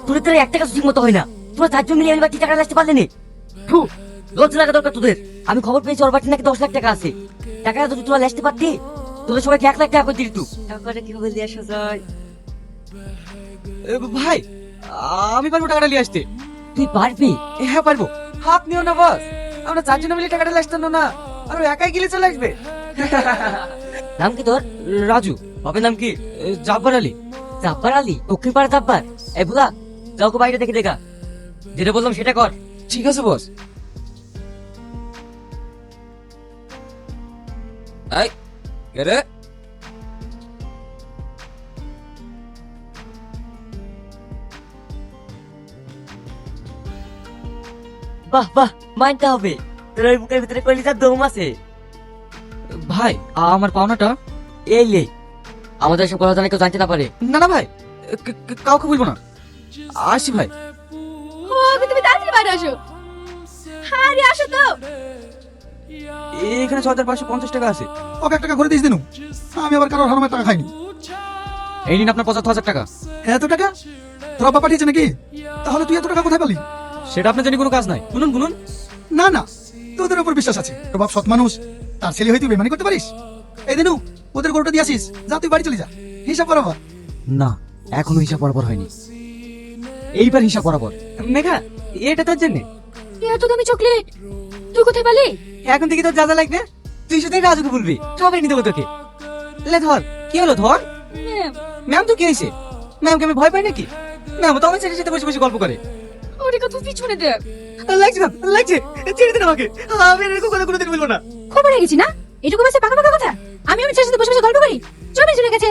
তোদের তোর একটা কাজ ঠিক মতো হয় না। তোরা 4 জন মিলে আমি বাড়তি টাকা আসতে পারলে নি। লজ্জা লাগা দরকার তোদের। আমি খবর পেয়েছি ওর বাড়িতে নাকি 10 লাখ টাকা আছে। টাকাটা যদি তোরা আসতে পারতি তোদের সবাইকে 1 লাখ টাকা করে দিলি তুই। টাকাটা কিভাবে দিয়ে আসা যায়? ভাই আমি পারবো টাকাটা নিয়ে আসতে। তুই পারবি? হ্যাঁ পারবো। আপনিও না বস, আমরা 4 জন মিলে টাকাটা আসতাম না, আর ও একাই গেলে চলে আসবে। নাম কি তোর? রাজু। বাবার নাম কি? জাব্বার আলী। জাব্বার আলী? দক্ষিণ পাড়া জাব্বার? এই বুলা, যাও তো বাইরে দেখে দেখা। যেটা বললাম সেটা কর। ঠিক আছে বস। এই কে রে? বাহ বাহ, মানতে হবে। তোর ওই বুকের ভিতরে কলিজার দম আছে। ভাই আমার পাওনাটা। এই লে, আমাদের সব কথা জানে কেউ জানতে না পারে। না না ভাই, কাউকে বলবো না। আসি ভাই। ও তুমি তাড়াতাড়ি বাইরে আসো। আরে আসো তো। এখানে 6550 টাকা আছে। ওকে 1 টাকা করে দিস দিনু। আমি আবার কারোর হারামের টাকা খাইনি। এই নিন আপনার 75,000 টাকা। এত টাকা তোর বাবা পাঠিয়েছে নাকি? তাহলে তুই এত টাকা কোথায় পেলি? সেটা আপনার জানি কোনো কাজ নাই। শুনুন শুনুন। না না, তোদের উপর বিশ্বাস আছে। তোর বাপ সৎ মানুষ, তার ছেলে হয়ে তুই বেমানি করতে পারিস? এই দিনু, ওদের গরুটা দিয়ে আসিস। যা তুই বাড়ি চলে যা, হিসাব করাবা। না, এখনো হিসাব বরাবর হয়নি। এইবার হিসাব বরাবর। মেঘা, এটা তোর জন্য। এত দামি চকলেট তুই কোথায় পেলি? এখন থেকে তোর যা যা লাগবে তুই শুধু রাজুকে বলবি, সবাই নিয়ে দেবো তোকে। লে ধর। কি হলো ধর? ম্যাম তো কি হয়েছে? ম্যামকে আমি ভয় পাই নাকি? ম্যাম তো আমার ছেলের সাথে বসে বসে গল্প করে। ওরে কত পিছনে দেখ। লাগছে না, লাগছে। ছেড়ে দিন আমাকে। আমি এরকম কথা কোনোদিন বলবো না। খবর হয়ে গেছি না? এটুকু বাসে পাকা পাকা কথা। আমি আমার ছেলের সাথে বসে বসে গল্প করি। চলে চলে গেছে।